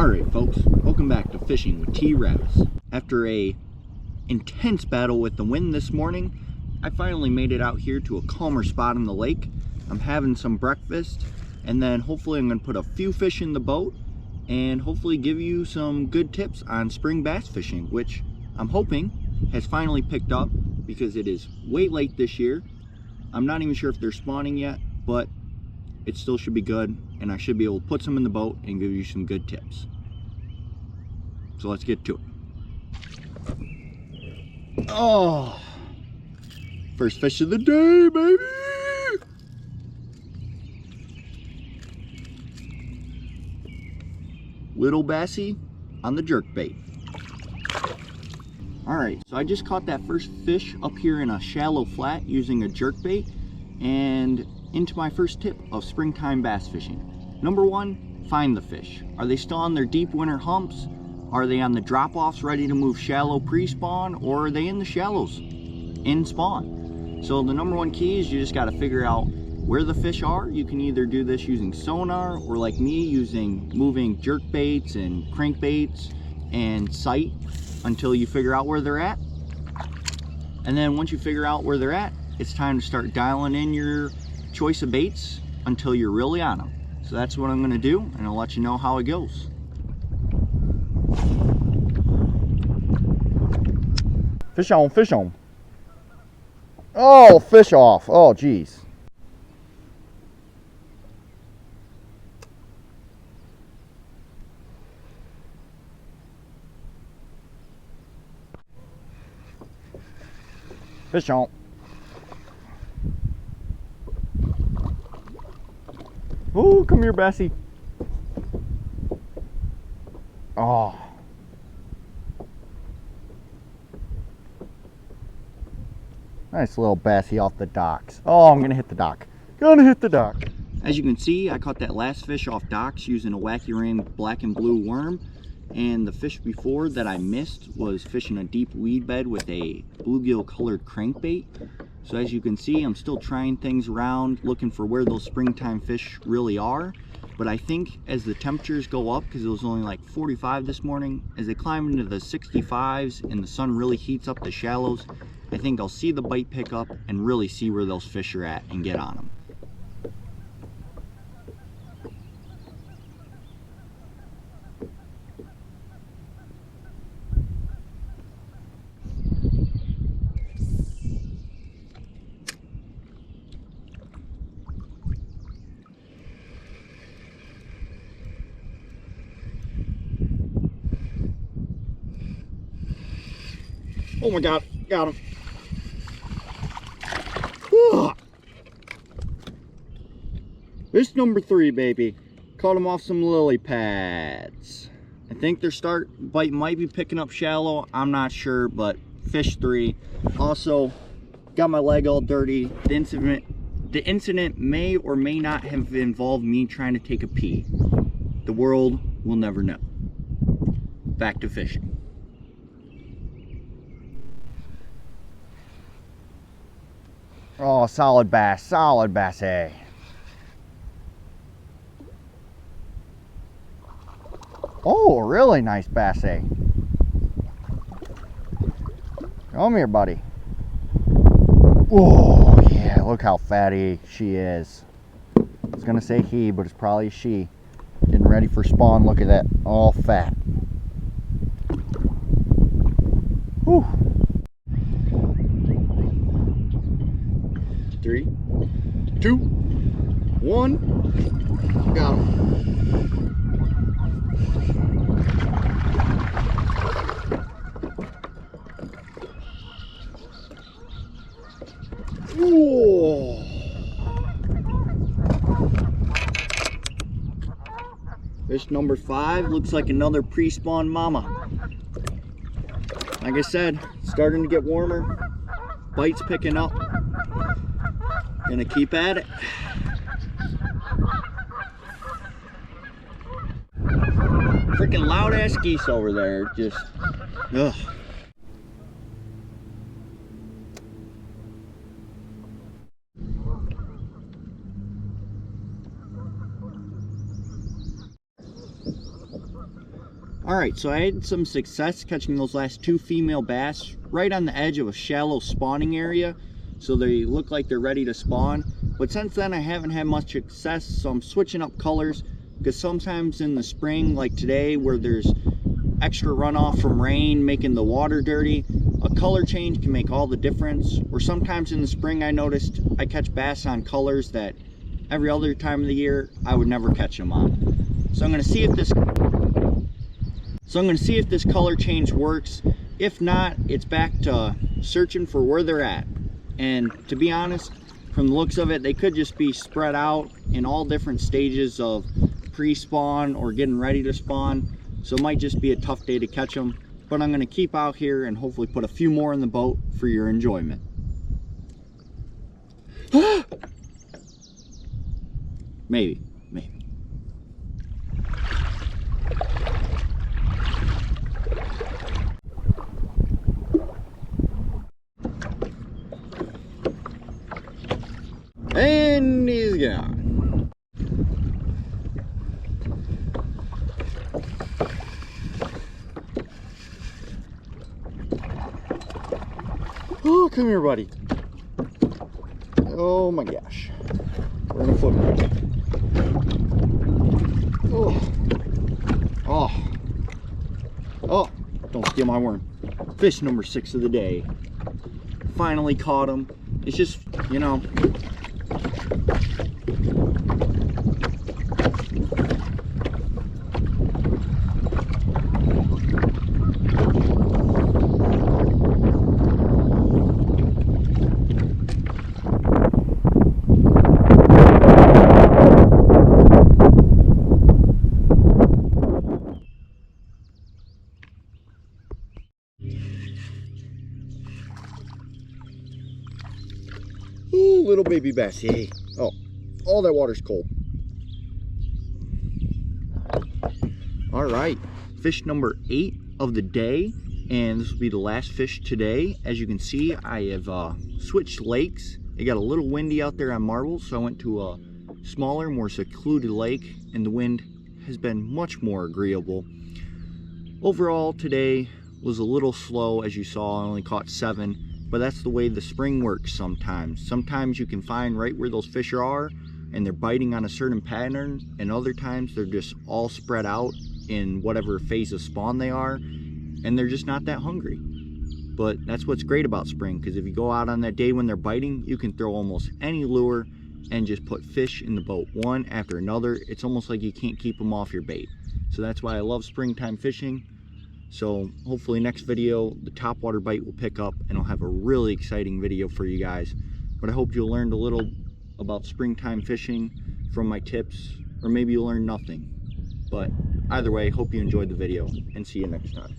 Alright folks, welcome back to Fishing with T-ravis. After a intense battle with the wind this morning, I finally made it out here to a calmer spot in the lake. I'm having some breakfast, and then hopefully I'm going to put a few fish in the boat and hopefully give you some good tips on spring bass fishing, which I'm hoping has finally picked up because it is way late this year. I'm not even sure if they're spawning yet, but it still should be good, and I should be able to put some in the boat and give you some good tips. So let's get to it. Oh, first fish of the day, baby! Little bassy on the jerkbait. Alright, so I just caught that first fish up here in a shallow flat using a jerkbait, and into my first tip of springtime bass fishing. Number one, find the fish. Are they still on their deep winter humps? Are they on the drop-offs ready to move shallow pre-spawn, or are they in the shallows in spawn? So the number one key is you just got to figure out where the fish are. You can either do this using sonar, or like me, using moving jerk baits and crankbaits and sight until you figure out where they're at. And then once you figure out where they're at, it's time to start dialing in your choice of baits until you're really on them. So that's what I'm going to do, and I'll let you know how it goes. Fish on, fish on. Oh, fish off. Oh, geez. Fish on. Oh, come here, Bessie. Oh. Nice little bassy off the docks. Oh, I'm gonna hit the dock. Gonna hit the dock. As you can see, I caught that last fish off docks using a Wacky Ring black and blue worm. And the fish before that I missed was fishing a deep weed bed with a bluegill colored crankbait. So as you can see, I'm still trying things around, looking for where those springtime fish really are. But I think as the temperatures go up, because it was only like 45 this morning, as they climb into the 65s and the sun really heats up the shallows, I think I'll see the bite pick up and really see where those fish are at and get on them. Oh my God, got him. Whew. Fish number 3, baby. Caught him off some lily pads. I think their start bite might be picking up shallow. I'm not sure, but fish 3. Also, got my leg all dirty. The incident may or may not have involved me trying to take a pee. The world will never know. Back to fishing. Oh, solid bass, eh? Oh, really nice bass, eh? Come here, buddy. Oh, yeah, look how fatty she is. I was gonna say he, but it's probably she. Getting ready for spawn, look at that, all fat. Whew. 3, 2, 1, got him. Whoa. Fish number 5 looks like another pre-spawn mama. Like I said, starting to get warmer, bites picking up. Gonna keep at it. Freaking loud ass geese over there, just ugh. Alright, so I had some success catching those last 2 female bass right on the edge of a shallow spawning area, so they look like they're ready to spawn. But since then I haven't had much success, so I'm switching up colors, because sometimes in the spring, like today, where there's extra runoff from rain making the water dirty, a color change can make all the difference. Or sometimes in the spring I noticed I catch bass on colors that every other time of the year I would never catch them on. So I'm going to see if this color change works. If not, it's back to searching for where they're at. And to be honest, from the looks of it, they could just be spread out in all different stages of pre-spawn or getting ready to spawn. So it might just be a tough day to catch them, but I'm going to keep out here and hopefully put a few more in the boat for your enjoyment. Maybe. And he's gone. Oh, come here, buddy. Oh my gosh. We're in a football. Oh, don't steal my worm. Fish number 6 of the day. Finally caught him. It's just, you know, ooh, little baby bass, yay. Oh, all that water's cold. All right, fish number 8 of the day, and this will be the last fish today. As you can see, I have switched lakes. It got a little windy out there on Marbles, so I went to a smaller, more secluded lake, and the wind has been much more agreeable. Overall, today was a little slow. As you saw, I only caught 7. But that's the way the spring works sometimes. Sometimes you can find right where those fish are and they're biting on a certain pattern, and other times they're just all spread out in whatever phase of spawn they are, and they're just not that hungry. But that's what's great about spring, because if you go out on that day when they're biting, you can throw almost any lure and just put fish in the boat one after another. It's almost like you can't keep them off your bait. So that's why I love springtime fishing. So hopefully next video the topwater bite will pick up and I'll have a really exciting video for you guys. But I hope you learned a little about springtime fishing from my tips, or maybe you learned nothing. But either way, hope you enjoyed the video, and see you next time.